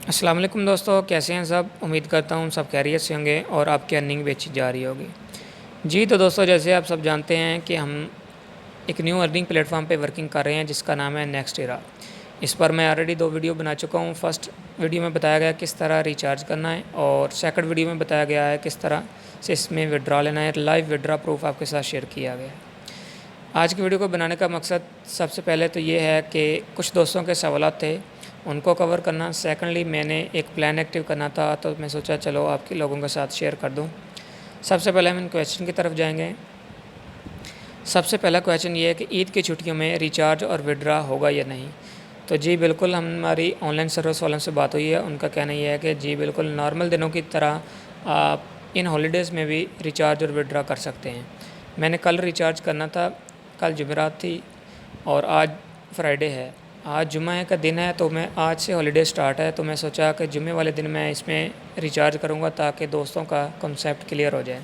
अस्सलाम वालेकुम दोस्तों, कैसे हैं सब। उम्मीद करता हूँ सब खैरियत से होंगे और आपकी अर्निंग भी अच्छी जा रही होगी। जी तो दोस्तों, जैसे आप सब जानते हैं कि हम एक न्यू अर्निंग प्लेटफॉर्म पे वर्किंग कर रहे हैं जिसका नाम है नेक्स्ट एरा। इस पर मैं ऑलरेडी 2 वीडियो बना चुका हूँ। फर्स्ट वीडियो में बताया गया किस तरह रिचार्ज करना है और सेकंड वीडियो में बताया गया है किस तरह से इसमें विड्रॉ लेना है। लाइव विड्रॉ प्रूफ आपके साथ शेयर किया गया है। आज की वीडियो को बनाने का मकसद सबसे पहले तो ये है कि कुछ दोस्तों के सवालात थे, उनको कवर करना। सेकंडली मैंने एक प्लान एक्टिव करना था, तो मैं सोचा चलो आपके लोगों के साथ शेयर कर दूं। सबसे पहले हम इन क्वेश्चन की तरफ जाएंगे। सबसे पहला क्वेश्चन ये है कि ईद की छुट्टियों में रिचार्ज और विड्रॉ होगा या नहीं। तो जी बिल्कुल, हमारी ऑनलाइन सर्विस वालों से बात हुई है, उनका कहना ये है कि जी बिल्कुल नॉर्मल दिनों की तरह आप इन हॉलीडेज़ में भी रिचार्ज और विड्रॉ कर सकते हैं। मैंने कल रिचार्ज करना था, कल जुमेरात थी और आज फ्राइडे है। आज जुम्मे का दिन है, तो मैं आज से हॉलीडे स्टार्ट है, तो मैं सोचा कि जुम्मे वाले दिन मैं इसमें रिचार्ज करूँगा ताकि दोस्तों का कॉन्सेप्ट क्लियर हो जाए।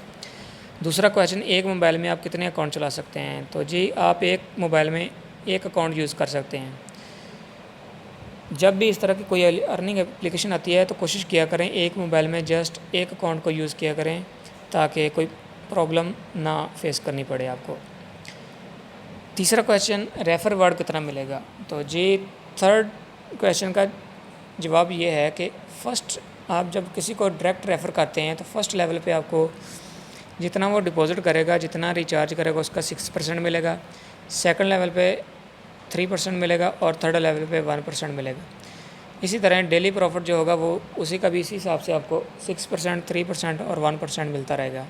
दूसरा क्वेश्चन, एक मोबाइल में आप कितने अकाउंट चला सकते हैं। तो जी आप एक मोबाइल में एक अकाउंट यूज़ कर सकते हैं। जब भी इस तरह की कोई अर्निंग एप्लीकेशन आती है तो कोशिश किया करें एक मोबाइल में जस्ट एक अकाउंट को यूज़ किया करें ताकि कोई प्रॉब्लम ना फेस करनी पड़े आपको। तीसरा क्वेश्चन, रेफ़र वर्ड कितना मिलेगा। तो जी थर्ड क्वेश्चन का जवाब ये है कि फ़र्स्ट आप जब किसी को डायरेक्ट रेफ़र करते हैं तो फ़र्स्ट लेवल पे आपको जितना वो डिपॉज़िट करेगा, जितना रिचार्ज करेगा उसका 6% मिलेगा। सेकंड लेवल पे 3% मिलेगा और थर्ड लेवल पे 1% मिलेगा। इसी तरह डेली प्रॉफिट जो होगा वो उसी का भी इसी हिसाब से आपको 6%, 3% और 1% मिलता रहेगा।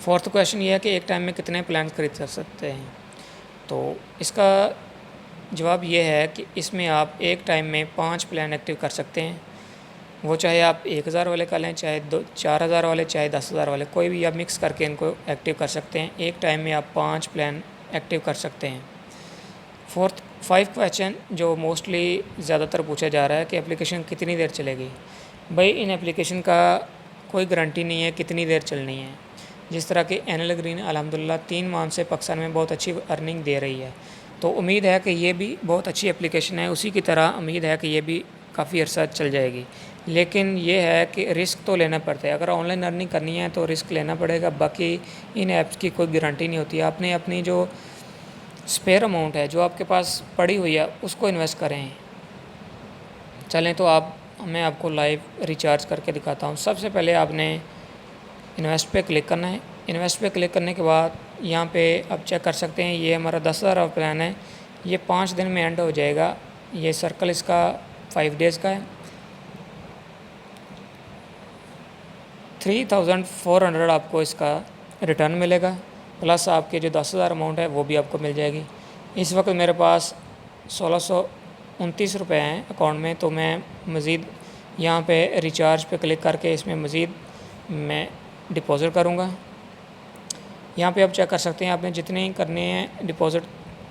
फोर्थ क्वेश्चन ये है कि एक टाइम में कितने प्लान खरीद सकते हैं। तो इसका जवाब ये है कि इसमें आप एक टाइम में 5 प्लान एक्टिव कर सकते हैं। वो चाहे आप 1000 वाले कर लें, चाहे 4000 वाले, चाहे 10,000 वाले, कोई भी आप मिक्स करके इनको एक्टिव कर सकते हैं। एक टाइम में आप 5 प्लान एक्टिव कर सकते हैं। फाइव क्वेश्चन जो मोस्टली ज़्यादातर पूछा जा रहा है कि एप्लीकेशन कितनी देर चलेगी। भाई इन एप्लीकेशन का कोई गारंटी नहीं है कितनी देर चलनी है। जिस तरह कि एनएल ग्रीन अल्हम्दुलिल्लाह 3 माह से पाकिस्तान में बहुत अच्छी अर्निंग दे रही है, तो उम्मीद है कि ये भी बहुत अच्छी एप्लीकेशन है। उसी की तरह उम्मीद है कि ये भी काफ़ी अर्सा चल जाएगी। लेकिन ये है कि रिस्क तो लेना पड़ता है। अगर ऑनलाइन अर्निंग करनी है तो रिस्क लेना पड़ेगा। बाकी इन ऐप्स की कोई गारंटी नहीं होती। आपने अपनी जो स्पेयर अमाउंट है जो आपके पास पड़ी हुई है उसको इन्वेस्ट करें। चलें तो मैं आपको लाइव रिचार्ज करके दिखाता हूँ। सबसे पहले आपने इन्वेस्ट पे क्लिक करना है। इन्वेस्ट पे क्लिक करने के बाद यहाँ पे आप चेक कर सकते हैं, ये हमारा 10,000 प्लान है। ये 5 दिन में एंड हो जाएगा। ये सर्कल इसका 5 डेज़ का है। 3,400 आपको इसका रिटर्न मिलेगा, प्लस आपके जो 10,000 अमाउंट है वो भी आपको मिल जाएगी। इस वक्त मेरे पास 1629 रुपये हैं अकाउंट में, तो मैं मज़ीद यहाँ पे रिचार्ज पे क्लिक करके इसमें मज़ीद मैं डिपॉज़िट करूँगा। यहाँ पे आप चेक कर सकते हैं, आपने जितने करने हैं डिपॉज़िट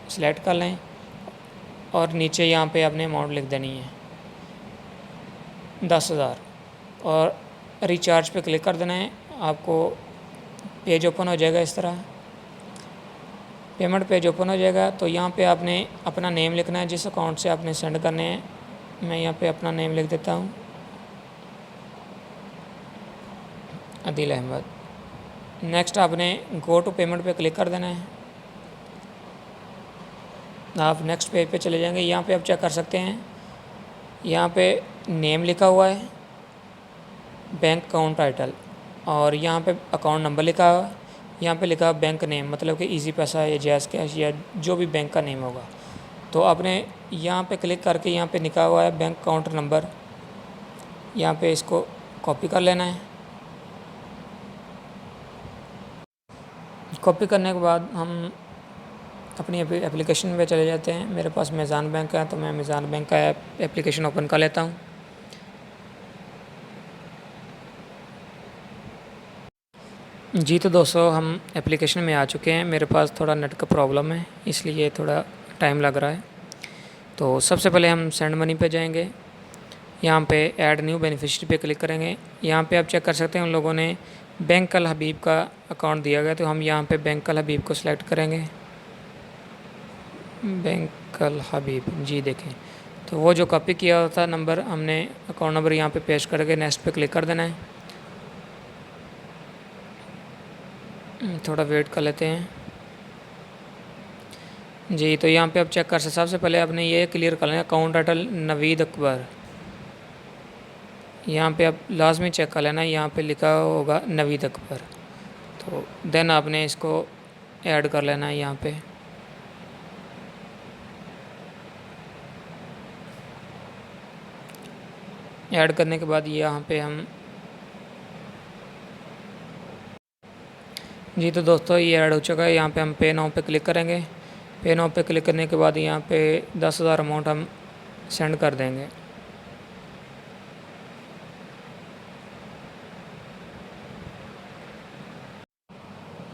सेलेक्ट कर लें और नीचे यहाँ पे आपने अमाउंट लिख देनी है 10,000 और रिचार्ज पे क्लिक कर देना है। आपको पेज ओपन हो जाएगा, इस तरह पेमेंट पेज ओपन हो जाएगा। तो यहाँ पे आपने अपना नेम लिखना है जिस अकाउंट से आपने सेंड करने हैं। मैं यहाँ पे अपना नेम लिख देता हूँ, आदिल अहमद। नेक्स्ट आपने गो टू पेमेंट पे क्लिक कर देना है। आप नेक्स्ट पेज पे चले जाएंगे। यहाँ पे आप चेक कर सकते हैं, यहाँ पे नेम लिखा हुआ है, बैंक अकाउंट टाइटल, और यहाँ पे अकाउंट नंबर लिखा हुआ है। यहाँ पे लिखा बैंक नेम, मतलब कि इजी पैसा या जैज़ कैश या जो भी बैंक का नेम होगा। तो आपने यहाँ पे क्लिक करके यहाँ पे लिखा हुआ है बैंक अकाउंट नंबर, यहाँ पे इसको कॉपी कर लेना है। कॉपी करने के बाद हम अपनी एप्लीकेशन पे चले जाते हैं। मेरे पास मीज़ान बैंक है, तो मैं मीज़ान बैंक का एप्लीकेशन ओपन कर लेता हूँ। जी तो दोस्तों, हम एप्लीकेशन में आ चुके हैं। मेरे पास थोड़ा नेट का प्रॉब्लम है, इसलिए थोड़ा टाइम लग रहा है। तो सबसे पहले हम सेंड मनी पे जाएंगे। यहाँ पे ऐड न्यू बेनिफिशियरी पे क्लिक करेंगे। यहाँ पे आप चेक कर सकते हैं उन लोगों ने बैंक अल हबीब का अकाउंट दिया गया, तो हम यहाँ पे बैंक अल हबीब को सिलेक्ट करेंगे। बैंक अल हबीब, जी देखें, तो वो जो कॉपी किया हुआ था नंबर, हमने अकाउंट नंबर यहाँ पे पेस्ट करके नेक्स्ट पे क्लिक कर देना है। थोड़ा वेट कर लेते हैं जी। तो यहाँ पे आप चेक कर सकते, सबसे पहले आपने ये क्लियर कर लेना अकाउंट टाइटल नवीद अकबर। यहाँ पे आप लाजमी चेक कर लेना, यहाँ पे लिखा होगा नवीद अकबर। तो देन आपने इसको ऐड कर लेना है यहाँ पे। ऐड करने के बाद यहाँ पे हम जी, तो दोस्तों ये ऐड हो चुका है। यहाँ पे हम पे नाउ पे क्लिक करेंगे। पे नाउ पे क्लिक करने के बाद यहाँ पे 10,000 अमाउंट हम सेंड कर देंगे।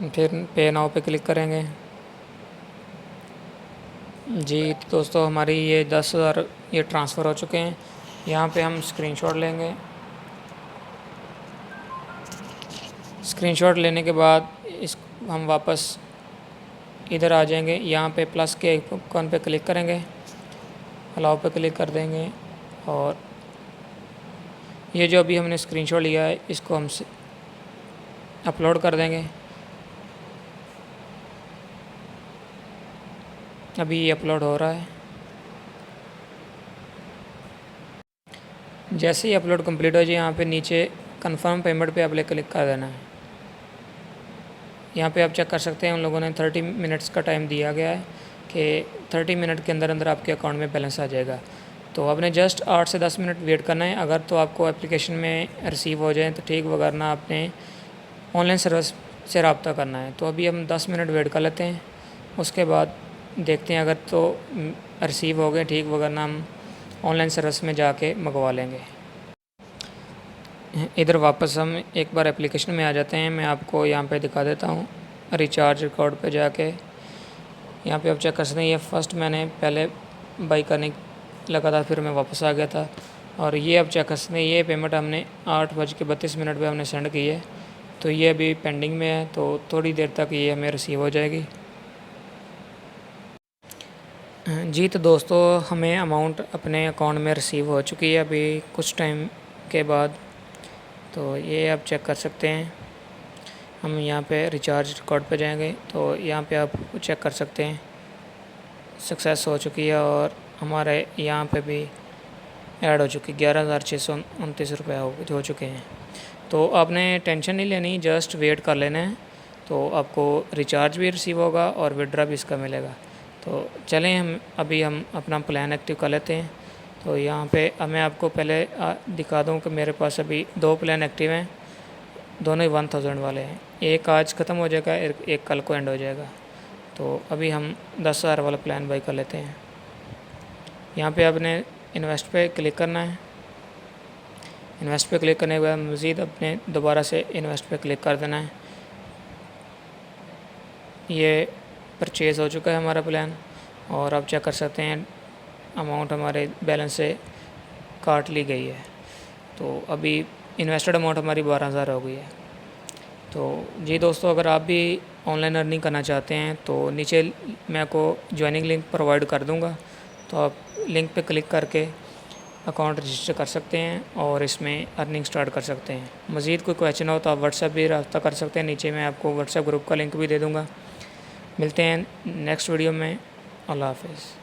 फिर पे नाउ पे क्लिक करेंगे जी। तो दोस्तों हमारी ये 10,000 ये ट्रांसफ़र हो चुके हैं। यहाँ पे हम स्क्रीनशॉट लेंगे। स्क्रीनशॉट लेने के बाद इस हम वापस इधर आ जाएंगे। यहाँ पे प्लस के आइकन पे क्लिक करेंगे, अलाउ पे क्लिक कर देंगे और ये जो अभी हमने स्क्रीनशॉट लिया है इसको हम अपलोड कर देंगे। अभी ये अपलोड हो रहा है। जैसे ही अपलोड कंप्लीट हो जाए यहाँ पे नीचे कंफर्म पेमेंट पे आपने क्लिक कर देना है। यहाँ पे आप चेक कर सकते हैं उन लोगों ने 30 मिनट्स का टाइम दिया गया है कि 30 मिनट के अंदर अंदर आपके अकाउंट में बैलेंस आ जाएगा। तो आपने जस्ट 8 से 10 मिनट वेट करना है। अगर तो आपको एप्लीकेशन में रिसीव हो जाए तो ठीक, वगरना आपने ऑनलाइन सर्विस से रब्ता करना है। तो अभी हम 10 मिनट वेट कर लेते हैं, उसके बाद देखते हैं अगर तो रिसीव हो गए ठीक, वगरना हम ऑनलाइन सर्विस में जाके मंगवा लेंगे। इधर वापस हम एक बार एप्लीकेशन में आ जाते हैं। मैं आपको यहाँ पे दिखा देता हूँ। रिचार्ज रिकॉर्ड पे जाके यहाँ पे आप चेक कर सकते हैं। ये फर्स्ट मैंने पहले बाई करने लगा था, फिर मैं वापस आ गया था। और ये आप चेक कर सकते हैं, ये पेमेंट हमने 8:32 पे हमने सेंड की है। तो ये अभी पेंडिंग में है, तो थोड़ी देर तक ये हमें रिसीव हो जाएगी जी। तो दोस्तों हमें अमाउंट अपने अकाउंट में रिसीव हो चुकी है अभी कुछ टाइम के बाद। तो ये आप चेक कर सकते हैं। हम यहाँ पे रिचार्ज रिकॉर्ड पे जाएंगे तो यहाँ पे आप चेक कर सकते हैं सक्सेस हो चुकी है और हमारे यहाँ पे भी ऐड हो चुकी 11,629 रुपये हो चुके हैं। तो आपने टेंशन नहीं लेनी, जस्ट वेट कर लेना है। तो आपको रिचार्ज भी रिसीव होगा और विड्रा भी इसका मिलेगा। तो चलें हम अपना प्लान एक्टिव कर लेते हैं। तो यहाँ पे मैं आपको पहले दिखा दूँ कि मेरे पास अभी 2 प्लान एक्टिव हैं, दोनों ही 1000 वाले हैं। एक आज ख़त्म हो जाएगा, एक कल को एंड हो जाएगा। तो अभी हम 10,000 वाला प्लान बाई कर लेते हैं। यहाँ पे आपने इन्वेस्ट पे क्लिक करना है। इन्वेस्ट पे क्लिक करने के बाद मज़ीद अपने दोबारा से इन्वेस्ट पे क्लिक कर देना है। ये परचेज़ हो चुका है हमारा प्लान और आप चेक कर सकते हैं अमाउंट हमारे बैलेंस से काट ली गई है। तो अभी इन्वेस्टेड अमाउंट हमारी 12,000 हो गई है। तो जी दोस्तों, अगर आप भी ऑनलाइन अर्निंग करना चाहते हैं तो नीचे मैं आपको ज्वाइनिंग लिंक प्रोवाइड कर दूंगा। तो आप लिंक पे क्लिक करके अकाउंट रजिस्टर कर सकते हैं और इसमें अर्निंग स्टार्ट कर सकते हैं। मज़ीद कोई क्वेश्चन हो तो आप व्हाट्सएप भी रब्ता कर सकते हैं। नीचे मैं आपको व्हाट्सएप ग्रुप का लिंक भी दे दूँगा। मिलते हैं नेक्स्ट वीडियो में। अल्लाह हाफ़िज़।